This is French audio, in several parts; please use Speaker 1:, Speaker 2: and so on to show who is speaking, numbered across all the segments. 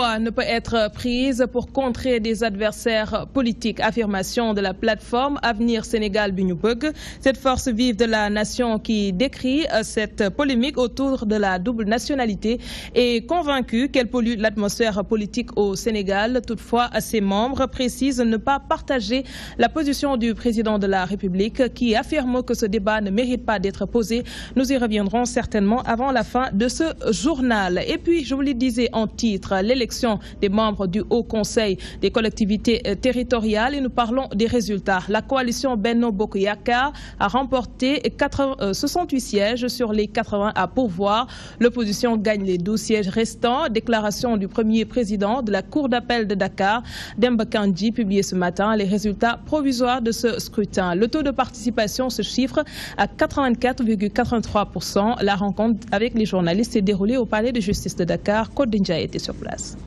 Speaker 1: loi ne peut être prise pour contrer des adversaires politiques. Affirmation de la plateforme Avenir Sénégal bi ñu bëgg. Cette force vive de la nation qui décrit cette polémique autour de la double nationalité est convaincue qu'elle pollue l'atmosphère politique au Sénégal. Toutefois, ses membres précisent ne pas partager la position du président de la République qui affirme que ce débat ne mérite pas d'être posé. Nous y reviendrons certainement avant la fin de ce journal. Et puis, je vous le disais en titre, l'élection des membres du Haut Conseil des collectivités territoriales et nous parlons des résultats. La coalition Benno Bokk Yakaar a remporté 68 sièges sur les 80 à pourvoir. L'opposition gagne les 12 sièges restants. Déclaration du premier président de la Cour d'appel de Dakar, Demba Kandji, publié ce matin les résultats provisoires de ce scrutin. Le taux de participation se chiffre à 84,83%. La rencontre avec les journalistes s'est déroulée au palais de justice de Dakar. Code Ndjaye était sur place.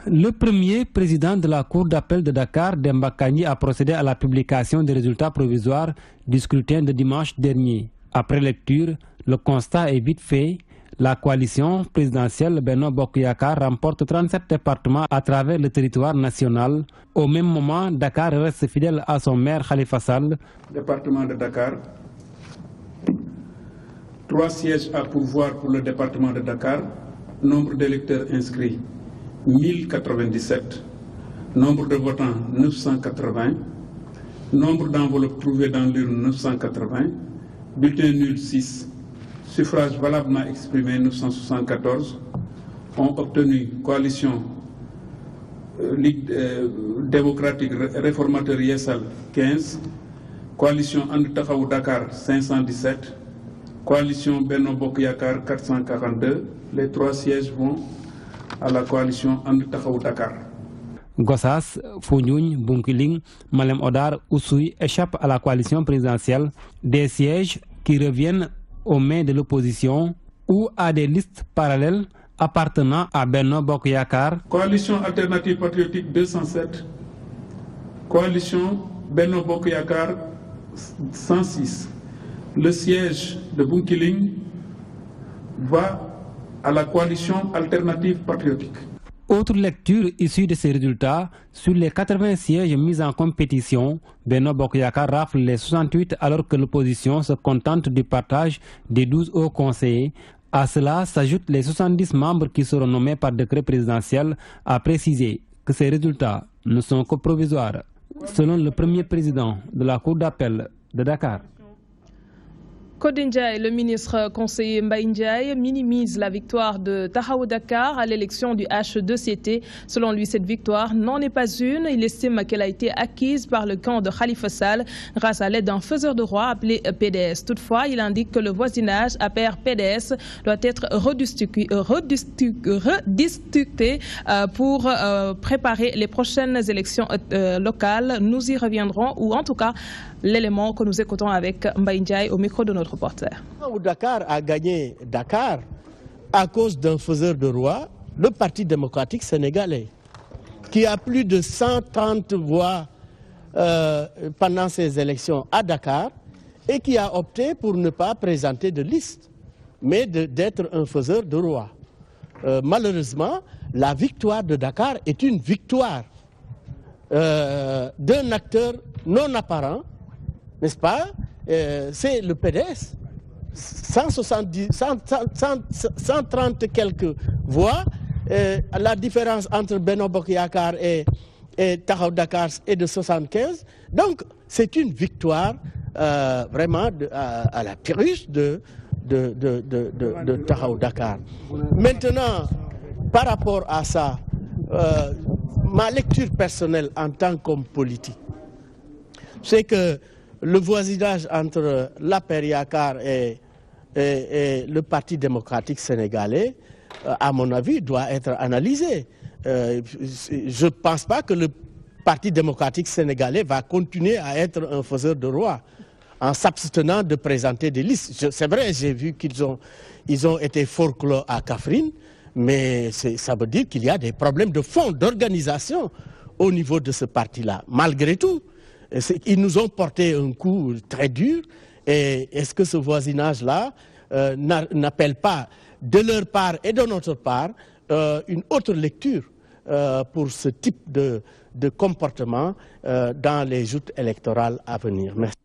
Speaker 2: Le premier président de la Cour d'appel de Dakar, Demba Kandji, a procédé à la publication des résultats provisoires du scrutin de dimanche dernier. Après lecture, le constat est vite fait. La coalition présidentielle Benno Bokk Yakaar remporte 37 départements à travers le territoire national. Au même moment, Dakar reste fidèle à son maire Khalifa Sall.
Speaker 3: Département de Dakar, 3 sièges à pourvoir pour le département de Dakar. Nombre d'électeurs inscrits 1097, nombre de votants 980, nombre d'enveloppes trouvées dans l'urne 980, bulletin nul 6, suffrage valablement exprimé 974, ont obtenu coalition Ligue démocratique réformateur Yessal 15, coalition And Taxawu Dakar 517, coalition Benno Bokk Yakaar 442. Les 3 sièges vont à la coalition And Taxawu Dakar.
Speaker 2: Gossas, Foundiougne, Bounkiling, Malem Hodar, Oussouye échappent à la coalition présidentielle. Des sièges qui reviennent aux mains de l'opposition ou à des listes parallèles appartenant à Benno Bokk Yakaar.
Speaker 3: Coalition alternative patriotique 207, coalition Benno Bokk Yakaar 106. Le siège de Bounkiling va à la coalition alternative patriotique.
Speaker 2: Autre lecture issue de ces résultats, sur les 80 sièges mis en compétition, Benno Bokk Yakaar rafle les 68 alors que l'opposition se contente du partage des 12 hauts conseillers. À cela s'ajoutent les 70 membres qui seront nommés par décret présidentiel, a précisé que ces résultats ne sont que provisoires. Selon le premier président de la Cour d'appel de Dakar,
Speaker 1: Code Ndjaye, le ministre conseiller Mbaye Ndiaye minimise la victoire de Taxawu Dakar à l'élection du H2CT. Selon lui, cette victoire n'en est pas une. Il estime qu'elle a été acquise par le camp de Khalifa Sall grâce à l'aide d'un faiseur de roi appelé PDS. Toutefois, il indique que le voisinage APR-PDS doit être redistribué pour préparer les prochaines élections locales. Nous y reviendrons, ou en tout cas, l'élément que nous écoutons avec Mbaye Ndiaye au micro de notre reporter.
Speaker 4: Dakar a gagné Dakar à cause d'un faiseur de roi, le Parti démocratique sénégalais, qui a plus de 130 voix pendant ces élections à Dakar et qui a opté pour ne pas présenter de liste, mais d'être un faiseur de roi. Malheureusement, la victoire de Dakar est une victoire d'un acteur non apparent, n'est-ce pas? C'est le PDS. 130 quelques voix. La différence entre Benno Bokk Yakaar et Taxawu Dakar est de 75. Donc, c'est une victoire vraiment à la purge de Taxawu Dakar. Maintenant, par rapport à ça, ma lecture personnelle en tant qu'homme politique, c'est que le voisinage entre l'APR Yakaar et le Parti démocratique sénégalais, à mon avis, doit être analysé. Je ne pense pas que le Parti démocratique sénégalais va continuer à être un faiseur de roi en s'abstenant de présenter des listes. C'est vrai, j'ai vu qu'ils ont été forclos à Kaffrine, mais ça veut dire qu'il y a des problèmes de fond, d'organisation au niveau de ce parti-là. Malgré tout, ils nous ont porté un coup très dur. Et est-ce que ce voisinage-là n'appelle pas, de leur part et de notre part, une autre lecture pour ce type de comportement dans les joutes électorales à venir. Merci.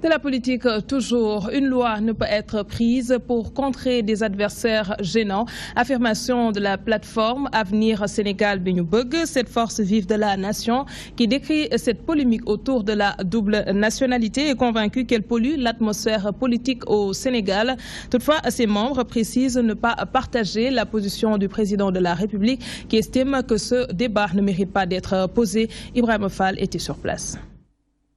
Speaker 1: De la politique toujours, une loi ne peut être prise pour contrer des adversaires gênants. Affirmation de la plateforme Avenir Sénégal bi ñu bëgg, cette force vive de la nation qui décrit cette polémique autour de la double nationalité est convaincue qu'elle pollue l'atmosphère politique au Sénégal. Toutefois, ses membres précisent ne pas partager la position du président de la République qui estime que ce débat ne mérite pas d'être posé. Ibrahima Fall était sur place.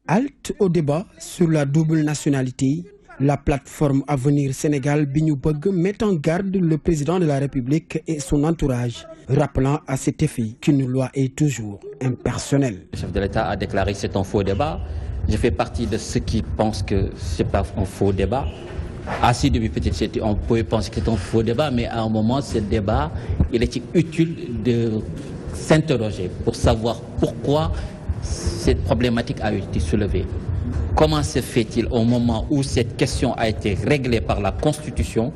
Speaker 5: Halte au débat sur la double nationalité, la plateforme Avenir Sénégal bi ñu bëgg met en garde le président de la République et son entourage, rappelant à cet effet qu'une loi est toujours impersonnelle.
Speaker 6: Le chef de l'État a déclaré que c'est un faux débat. Je fais partie de ceux qui pensent que ce n'est pas un faux débat. À ce début, peut-être on pouvait penser que c'est un faux débat, mais à un moment, ce débat, il est utile de s'interroger pour savoir pourquoi cette problématique a été soulevée. Comment se fait-il au moment où cette question a été réglée par la Constitution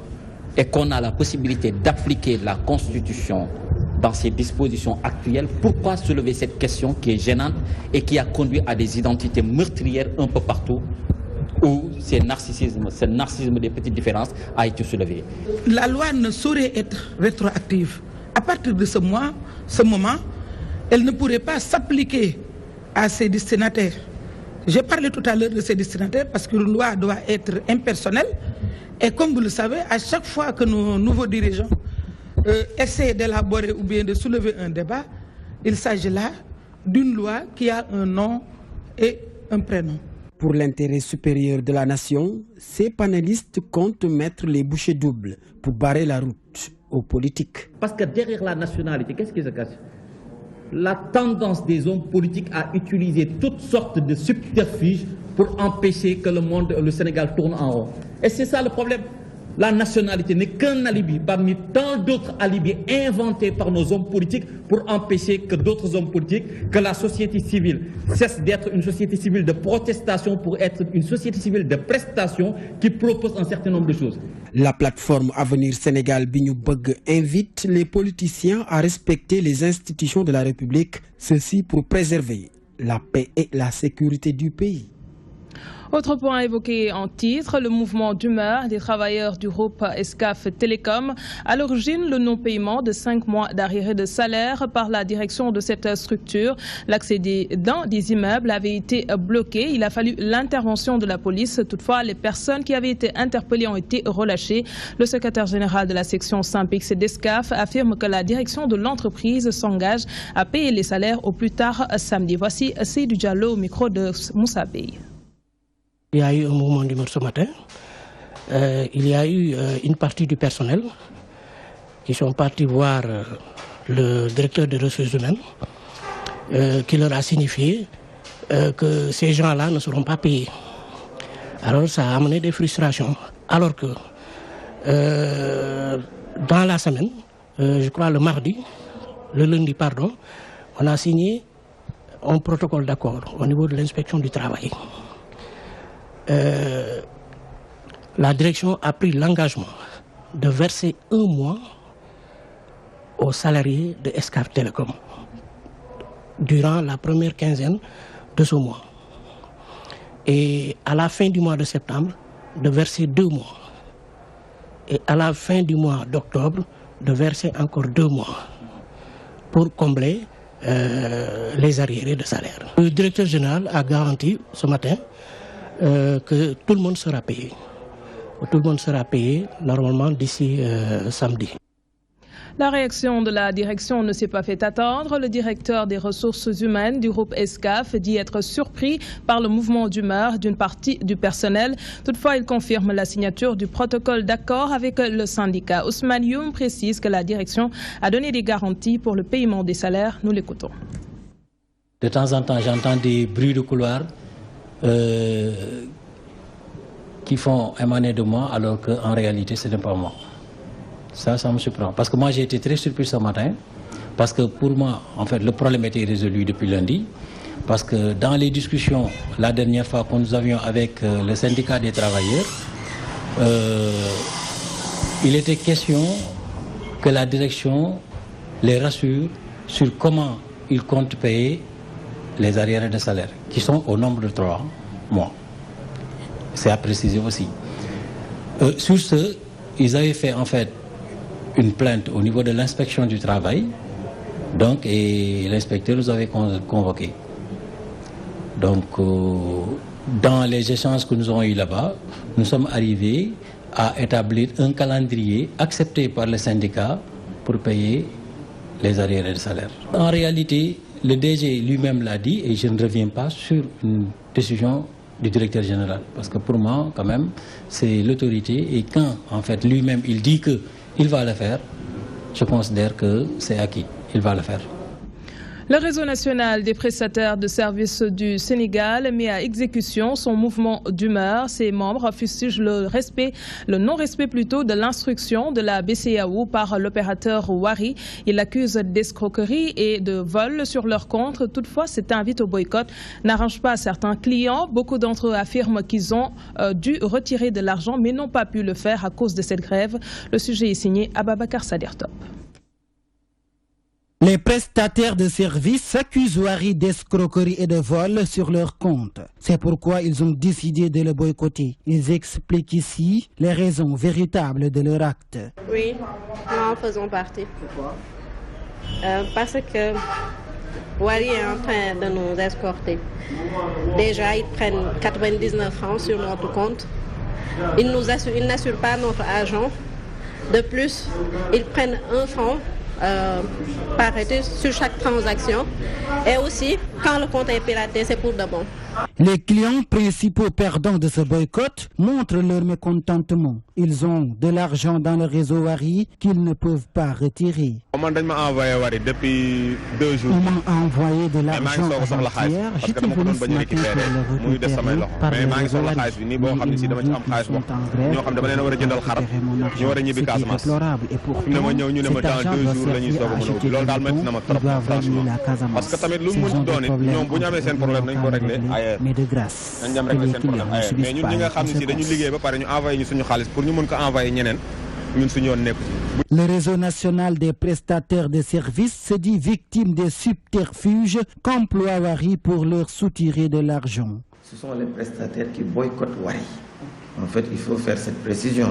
Speaker 6: et qu'on a la possibilité d'appliquer la Constitution dans ses dispositions actuelles, pourquoi soulever cette question qui est gênante et qui a conduit à des identités meurtrières un peu partout où ce narcissisme des petites différences a été soulevé?
Speaker 7: La loi ne saurait être rétroactive. À partir de ce moment, elle ne pourrait pas s'appliquer à ses destinataires. J'ai parlé tout à l'heure de ces destinataires parce qu'une loi doit être impersonnelle. Et comme vous le savez, à chaque fois que nos nouveaux dirigeants essaient d'élaborer ou bien de soulever un débat, il s'agit là d'une loi qui a un nom et un prénom.
Speaker 5: Pour l'intérêt supérieur de la nation, ces panélistes comptent mettre les bouchées doubles pour barrer la route aux politiques.
Speaker 6: Parce que derrière la nationalité, qu'est-ce qui se cache? La tendance des hommes politiques à utiliser toutes sortes de subterfuges pour empêcher que le Sénégal tourne en rond. Et c'est ça le problème. La nationalité n'est qu'un alibi parmi tant d'autres alibis inventés par nos hommes politiques pour empêcher que d'autres hommes politiques, que la société civile cesse d'être une société civile de protestation pour être une société civile de prestation qui propose un certain nombre de choses.
Speaker 5: La plateforme Avenir Sénégal bi ñu bëgg invite les politiciens à respecter les institutions de la République, ceci pour préserver la paix et la sécurité du pays.
Speaker 1: Autre point évoqué en titre, le mouvement d'humeur des travailleurs du groupe Excaf Télécom. À l'origine, le non-paiement de 5 mois d'arriérés de salaire par la direction de cette structure. L'accès dans des immeubles avait été bloqué. Il a fallu l'intervention de la police. Toutefois, les personnes qui avaient été interpellées ont été relâchées. Le secrétaire général de la section Saint-Pix d'Excaf affirme que la direction de l'entreprise s'engage à payer les salaires au plus tard samedi. Voici Seydou Diallo au micro de Moussa Bey.
Speaker 8: Il y a eu un mouvement d'humeur ce matin. Il y a eu une partie du personnel qui sont partis voir le directeur des ressources humaines qui leur a signifié que ces gens-là ne seront pas payés. Alors ça a amené des frustrations. Alors que dans la semaine, je crois le lundi, pardon, on a signé un protocole d'accord au niveau de l'inspection du travail. La direction a pris l'engagement de verser 1 mois aux salariés de Excaf Télécom durant la première quinzaine de ce mois. Et à la fin du mois de septembre, de verser 2 mois. Et à la fin du mois d'octobre, de verser encore 2 mois pour combler les arriérés de salaire. Le directeur général a garanti ce matin que tout le monde sera payé. Tout le monde sera payé normalement d'ici samedi.
Speaker 1: La réaction de la direction ne s'est pas fait attendre. Le directeur des ressources humaines du groupe Excaf dit être surpris par le mouvement d'humeur d'une partie du personnel. Toutefois, il confirme la signature du protocole d'accord avec le syndicat. Ousmane Youm précise que la direction a donné des garanties pour le paiement des salaires. Nous l'écoutons.
Speaker 9: De temps en temps, j'entends des bruits de couloir qui font émaner de moi alors qu'en réalité, ce n'est pas moi. Ça me surprend. Parce que moi, j'ai été très surpris ce matin. Parce que pour moi, en fait, le problème était résolu depuis lundi. Parce que dans les discussions, la dernière fois que nous avions avec le syndicat des travailleurs, il était question que la direction les rassure sur comment ils comptent payer les arriérés de salaire, qui sont au nombre de 3 mois. C'est à préciser aussi. Sur ce, ils avaient fait en fait une plainte au niveau de l'inspection du travail, donc, et l'inspecteur nous avait convoqués. Donc, dans les échanges que nous avons eus là-bas, nous sommes arrivés à établir un calendrier accepté par le syndicat pour payer les arriérés de salaire. En réalité, le DG lui-même l'a dit, et je ne reviens pas sur une décision du directeur général, parce que pour moi, quand même, c'est l'autorité, et quand, en fait, lui-même, il dit qu'il va le faire, je considère que c'est acquis, il va le faire.
Speaker 1: Le réseau national des prestataires de services du Sénégal met à exécution son mouvement d'humeur. Ses membres fustigent le non-respect plutôt de l'instruction de la BCEAO par l'opérateur Wari. Ils l'accusent d'escroquerie et de vol sur leur compte. Toutefois, cette invite au boycott n'arrange pas certains clients. Beaucoup d'entre eux affirment qu'ils ont dû retirer de l'argent mais n'ont pas pu le faire à cause de cette grève. Le sujet est signé Ababakar Sadertop.
Speaker 10: Les prestataires de services s'accusent Wari d'escroquerie et de vol sur leur compte. C'est pourquoi ils ont décidé de le boycotter. Ils expliquent ici les raisons véritables de leur acte.
Speaker 11: Oui, nous en faisons partie. Pourquoi? Parce que Wari est en train de nous escorter. Déjà, ils prennent 99 francs sur notre compte. Ils n'assurent pas notre argent. De plus, ils prennent 1 franc par été sur chaque transaction, et aussi quand le compte est piraté, c'est pour de bon.
Speaker 10: Les clients principaux perdants de ce boycott montrent leur mécontentement. Ils ont de l'argent dans le réseau Wari qu'ils ne peuvent pas retirer.
Speaker 12: On m'a envoyé depuis 2 jours.
Speaker 10: On m'a envoyé de l'argent avant-hier. J'étais venu ce matin pour le récupérer par le réseau Wari. Ils sont en grève, ce qui est déplorable. Et pourtant, cet argent doit servir à acheter des boutons qui doivent régler la Casamance. S'ils ont des problèmes, mais de grâce, que les clients ne subissent pas Le réseau national des prestataires de services se dit victime des subterfuges qu'emploie Wari pour leur soutirer de l'argent.
Speaker 13: Ce sont les prestataires qui boycottent Wari. En fait, il faut faire cette précision.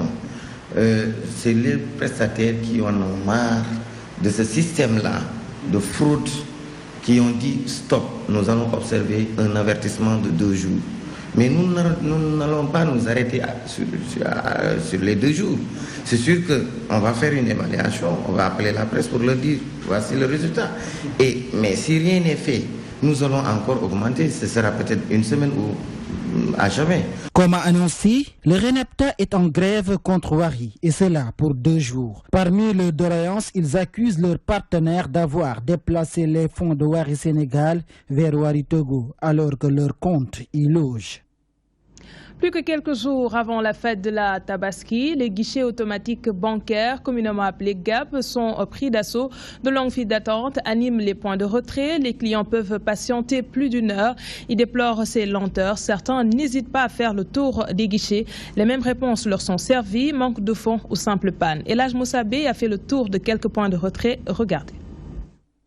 Speaker 13: C'est les prestataires qui en ont marre de ce système-là de fraude, qui ont dit stop, nous allons observer un avertissement de 2 jours. Mais nous n'allons pas nous arrêter sur les 2 jours. C'est sûr qu'on va faire une évaluation, on va appeler la presse pour leur dire voici le résultat. Mais si rien n'est fait, nous allons encore augmenter. Ce sera peut-être une semaine ou à jamais.
Speaker 10: Comme annoncé, le RENAPTA est en grève contre Wari, et cela pour 2 jours. Parmi leurs doléances, ils accusent leurs partenaires d'avoir déplacé les fonds de Wari Sénégal vers Wari Togo, alors que leur compte y loge.
Speaker 1: Plus que quelques jours avant la fête de la Tabaski, les guichets automatiques bancaires, communément appelés GAP, sont pris d'assaut. De longues files d'attente animent les points de retrait. Les clients peuvent patienter plus d'1 heure. Ils déplorent ces lenteurs. Certains n'hésitent pas à faire le tour des guichets. Les mêmes réponses leur sont servies, manque de fonds ou simple panne. Elhaj Moussabé a fait le tour de quelques points de retrait. Regardez.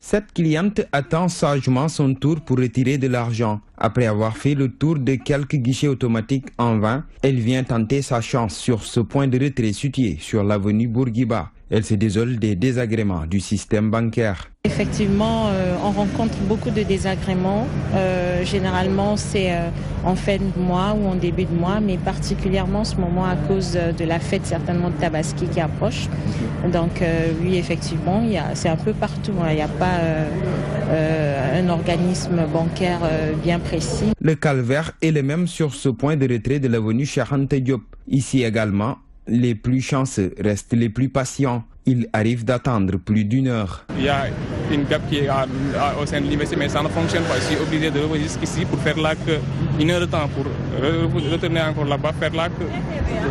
Speaker 14: Cette cliente attend sagement son tour pour retirer de l'argent. Après avoir fait le tour de quelques guichets automatiques en vain, elle vient tenter sa chance sur ce point de retrait situé sur l'avenue Bourguiba. Elle se désole des désagréments du système bancaire.
Speaker 15: Effectivement, on rencontre beaucoup de désagréments. Généralement, c'est en fin de mois ou en début de mois, mais particulièrement en ce moment à cause de la fête certainement de Tabaski qui approche. Donc oui, effectivement, c'est un peu partout. Il n'y a pas un organisme bancaire bien précis.
Speaker 14: Le calvaire est le même sur ce point de retrait de l'avenue Cheikh Anta Diop. Ici également, les plus chanceux restent les plus patients. Il arrive d'attendre plus d'1 heure.
Speaker 16: Il y a une gap qui est au sein de l'université, mais ça ne fonctionne pas. Je suis obligé de revenir jusqu'ici pour faire là que 1 heure de temps, pour retourner encore là-bas, faire là que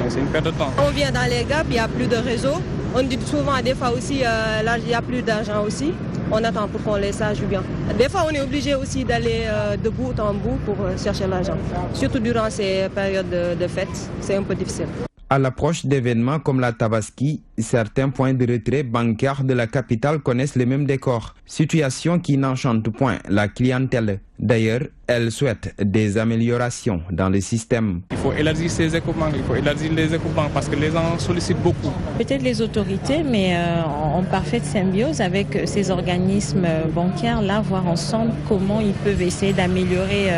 Speaker 16: c'est une perte de temps.
Speaker 17: On vient dans les gaps, il n'y a plus de réseau. On dit souvent, des fois aussi, là, il n'y a plus d'argent aussi. On attend pour qu'on laisse ça joue bien. Des fois, on est obligé aussi d'aller de bout en bout pour chercher l'argent. Surtout durant ces périodes de fête, c'est un peu difficile.
Speaker 14: À l'approche d'événements comme la Tabaski, Certains points de retrait bancaires de la capitale connaissent le même décor. Situation qui n'enchante point la clientèle. D'ailleurs, elle souhaite des améliorations dans le système.
Speaker 16: Il faut élargir ces équipements, il faut élargir les équipements parce que les gens sollicitent beaucoup.
Speaker 15: Peut-être les autorités, mais en parfaite symbiose avec ces organismes bancaires-là, voir ensemble comment ils peuvent essayer d'améliorer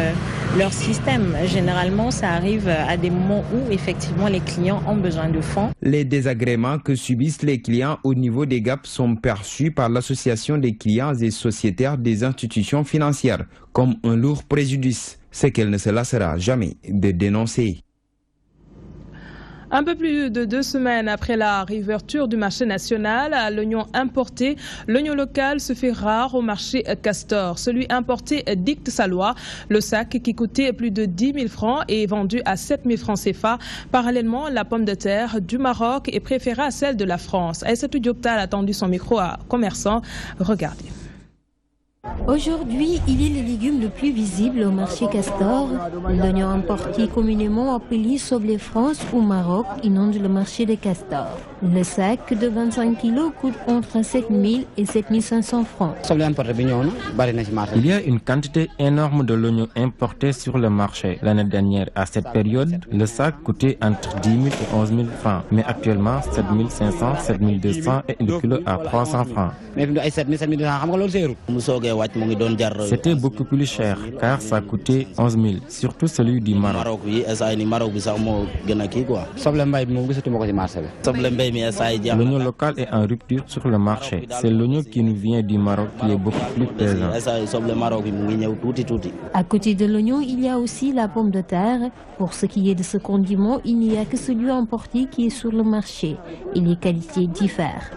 Speaker 15: leur système. Généralement, ça arrive à des moments où effectivement les clients ont besoin de fonds.
Speaker 14: Les désagréments que subissent les clients au niveau des GAP sont perçus par l'association des clients et sociétaires des institutions financières comme un lourd préjudice, ce qu'elle ne se lassera jamais de dénoncer.
Speaker 1: Un peu plus de 2 semaines après la réouverture du marché national à l'oignon importé, l'oignon local se fait rare au marché Castor. Celui importé dicte sa loi. Le sac qui coûtait plus de 10 000 francs est vendu à 7 000 francs CFA. Parallèlement, la pomme de terre du Maroc est préférée à celle de la France. Aïssatou Dioptal a tendu son micro à commerçants. Regardez.
Speaker 18: Aujourd'hui, il est le légume le plus visible au marché Castor. L'oignon importé communément appelé soble France ou Maroc inonde le marché de Castor. Le sac de 25 kg coûte entre 7 000 et 7 500 francs.
Speaker 19: Il y a une quantité énorme de l'oignon importé sur le marché. L'année dernière, à cette période, le sac coûtait entre 10 000 et 11 000 francs. Mais actuellement, 7 500, 7 200 et le kilo à 300 francs. C'était beaucoup plus cher car ça coûtait 11 000, surtout celui du Maroc. L'oignon local est en rupture sur le marché. C'est l'oignon qui nous vient du Maroc qui est beaucoup plus présent.
Speaker 18: À côté de l'oignon, il y a aussi la pomme de terre. Pour ce qui est de ce condiment, il n'y a que celui importé qui est sur le marché et les qualités diffèrent.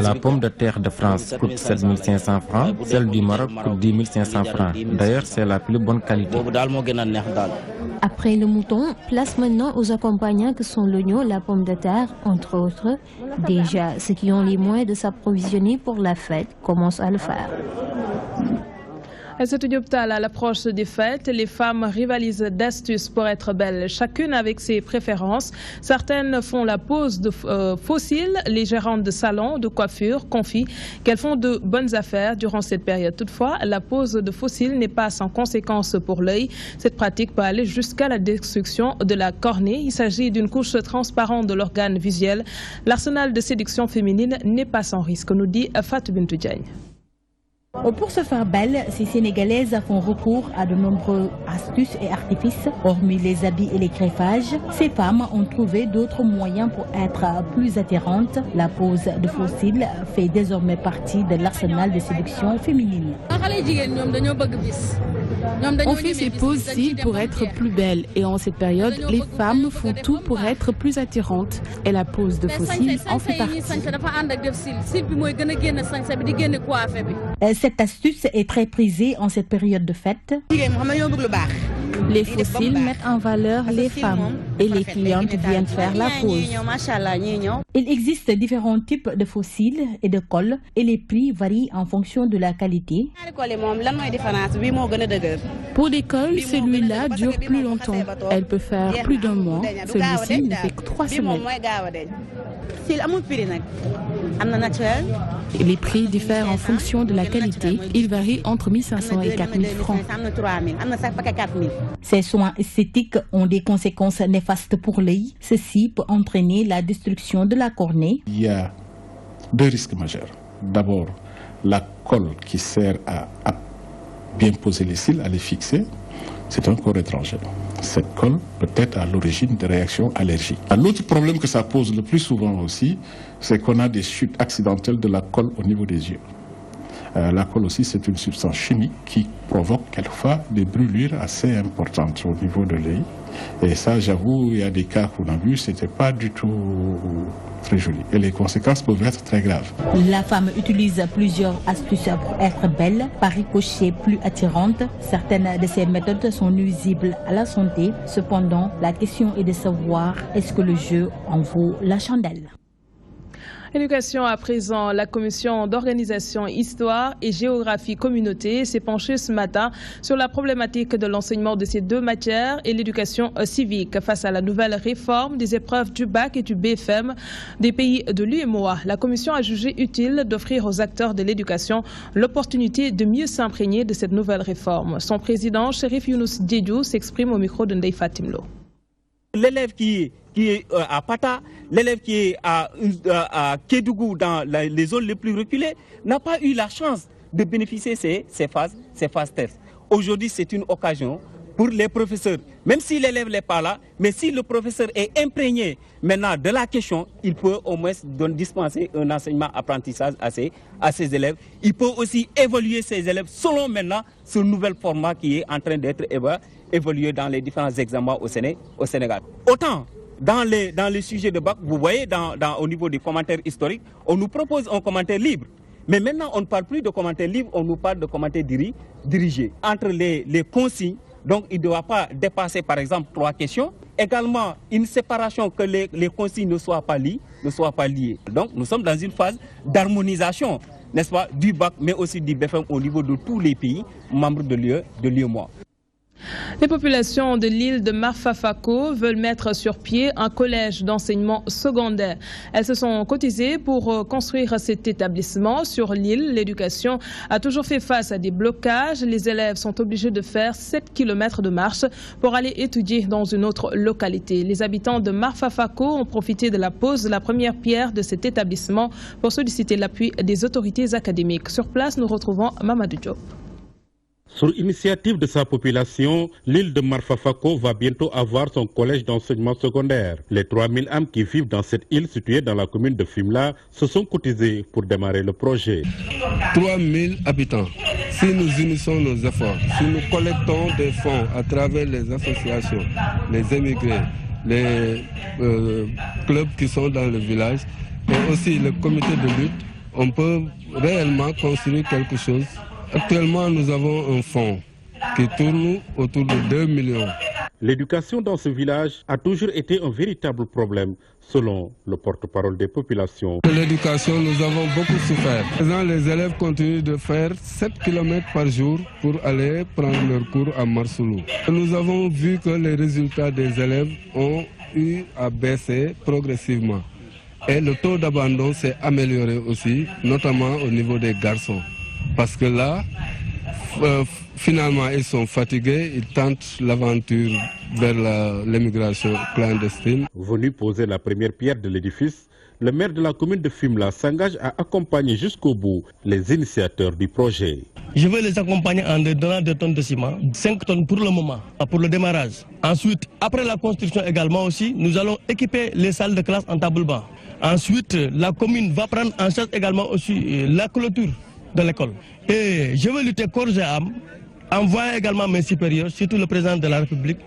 Speaker 19: La pomme de terre de France coûte 7 500 francs, celle du Maroc coûte 10 500 francs. D'ailleurs, c'est la plus bonne qualité.
Speaker 18: Après le mouton, place maintenant aux accompagnants que sont l'oignon, la pomme de terre, entre autres. Déjà, ceux qui ont les moyens de s'approvisionner pour la fête commencent à le faire.
Speaker 1: Aïssatou Dioptal, à l'approche des fêtes, les femmes rivalisent d'astuces pour être belles, chacune avec ses préférences. Certaines font la pose de fossiles, les gérantes de salons, de coiffure confient qu'elles font de bonnes affaires durant cette période. Toutefois, la pose de fossiles n'est pas sans conséquences pour l'œil. Cette pratique peut aller jusqu'à la destruction de la cornée. Il s'agit d'une couche transparente de l'organe visuel. L'arsenal de séduction féminine n'est pas sans risque, nous dit Fatou Bintou Diagne.
Speaker 20: Pour se faire belle, ces Sénégalaises font recours à de nombreuses astuces et artifices. Hormis les habits et les greffages, ces femmes ont trouvé d'autres moyens pour être plus attirantes. La pose de fossiles fait désormais partie de l'arsenal de séduction féminine.
Speaker 21: On fait ces poses-ci pour être plus belles et en cette période, les femmes font tout pour être plus attirantes et la pose de fossiles en fait partie.
Speaker 20: Cette astuce est très prisée en cette période de fête.
Speaker 21: Les fossiles mettent en valeur les femmes et les clientes viennent faire la pose.
Speaker 20: Il existe différents types de fossiles et de colle et les prix varient en fonction de la qualité.
Speaker 21: Pour des colles, celui-là dure plus longtemps. Elle peut faire plus d'un mois. Celui-ci ne fait que 3 semaines. Les prix diffèrent en fonction de la qualité. Ils varient entre 1 500 et 4 000 francs.
Speaker 20: Ces soins esthétiques ont des conséquences néfastes pour l'œil. Ceci peut entraîner la destruction de la cornée.
Speaker 22: Il y a 2 risques majeurs. D'abord, la colle qui sert à bien poser les cils, à les fixer, c'est un corps étranger. Cette colle peut être à l'origine de réactions allergiques. L'autre problème que ça pose le plus souvent aussi, c'est qu'on a des chutes accidentelles de la colle au niveau des yeux. La colle aussi, c'est une substance chimique qui provoque quelquefois des brûlures assez importantes au niveau de l'œil. Et ça, j'avoue, il y a des cas qu'on a vus, c'était pas du tout très joli. Et les conséquences peuvent être très graves.
Speaker 20: La femme utilise plusieurs astuces pour être belle, par ricochet plus attirante. Certaines de ces méthodes sont nuisibles à la santé. Cependant, la question est de savoir est-ce que le jeu en vaut la chandelle.
Speaker 1: Éducation à présent, la commission d'organisation Histoire et Géographie Communauté s'est penchée ce matin sur la problématique de l'enseignement de ces deux matières et l'éducation civique face à la nouvelle réforme des épreuves du bac et du BFM des pays de l'UEMOA. La commission a jugé utile d'offrir aux acteurs de l'éducation l'opportunité de mieux s'imprégner de cette nouvelle réforme. Son président, Chérif Younous Diédiou, s'exprime au micro de Ndeye Fatimlo.
Speaker 2: L'élève qui est à Pata, l'élève qui est à Kédougou dans les zones les plus reculées, n'a pas eu la chance de bénéficier de ces phases tests. Aujourd'hui, c'est une occasion pour les professeurs, même si l'élève n'est pas là, mais si le professeur est imprégné maintenant de la question, il peut au moins dispenser un enseignement-apprentissage à ses élèves. Il peut aussi évaluer ses élèves selon maintenant ce nouvel format qui est en train d'être évolué dans les différents examens au Sénégal. Autant dans les sujets de bac, vous voyez au niveau des commentaires historiques, on nous propose un commentaire libre. Mais maintenant, on ne parle plus de commentaires libres, on nous parle de commentaires dirigés. Entre les consignes, donc il ne doit pas dépasser par exemple 3 questions. Également, une séparation que les consignes ne soient pas liées. Donc nous sommes dans une phase d'harmonisation, n'est-ce pas, du bac, mais aussi du BFM au niveau de tous les pays membres de l'UEMOA.
Speaker 1: Les populations de l'île de Marfafako veulent mettre sur pied un collège d'enseignement secondaire. Elles se sont cotisées pour construire cet établissement sur l'île. L'éducation a toujours fait face à des blocages. Les élèves sont obligés de faire 7 km de marche pour aller étudier dans une autre localité. Les habitants de Marfafako ont profité de la pose de la première pierre de cet établissement pour solliciter l'appui des autorités académiques. Sur place, nous retrouvons Mamadou Diop.
Speaker 3: Sur initiative de sa population, l'île de Marfafako va bientôt avoir son collège d'enseignement secondaire. Les 3000 âmes qui vivent dans cette île située dans la commune de Fimela se sont cotisés pour démarrer le projet.
Speaker 23: 3000 habitants. Si nous unissons nos efforts, si nous collectons des fonds à travers les associations, les émigrés, les clubs qui sont dans le village et aussi le comité de lutte, on peut réellement construire quelque chose. Actuellement, nous avons un fonds qui tourne autour de 2 millions.
Speaker 3: L'éducation dans ce village a toujours été un véritable problème, selon le porte-parole des populations.
Speaker 23: De l'éducation, nous avons beaucoup souffert. Les élèves continuent de faire 7 km par jour pour aller prendre leur cours à Marsoulou. Nous avons vu que les résultats des élèves ont eu à baisser progressivement. Et le taux d'abandon s'est amélioré aussi, notamment au niveau des garçons. Parce que là, finalement, ils sont fatigués, ils tentent l'aventure vers l'émigration clandestine.
Speaker 3: Venu poser la première pierre de l'édifice, le maire de la commune de Fimela s'engage à accompagner jusqu'au bout les initiateurs du projet.
Speaker 24: Je vais les accompagner en donnant 2 tonnes de ciment, 5 tonnes pour le moment, pour le démarrage. Ensuite, après la construction également aussi, nous allons équiper les salles de classe en table-banc. Ensuite, la commune va prendre en charge également aussi la clôture de l'école. Et je veux lutter corps et âme, envoyer également mes supérieurs, surtout le président de la République,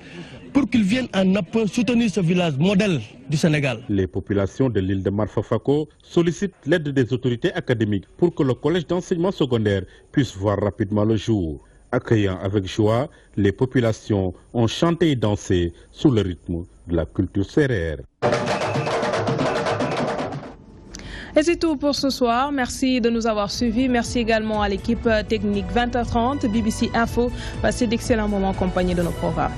Speaker 24: pour qu'ils viennent en appui soutenir ce village modèle du Sénégal.
Speaker 3: Les populations de l'île de Marfafako sollicitent l'aide des autorités académiques pour que le collège d'enseignement secondaire puisse voir rapidement le jour. Accueillant avec joie, les populations ont chanté et dansé sous le rythme de la culture sérère.
Speaker 1: Et c'est tout pour ce soir. Merci de nous avoir suivis. Merci également à l'équipe technique 20h30, BBC Info. Passez d'excellents moments en compagnie de nos programmes.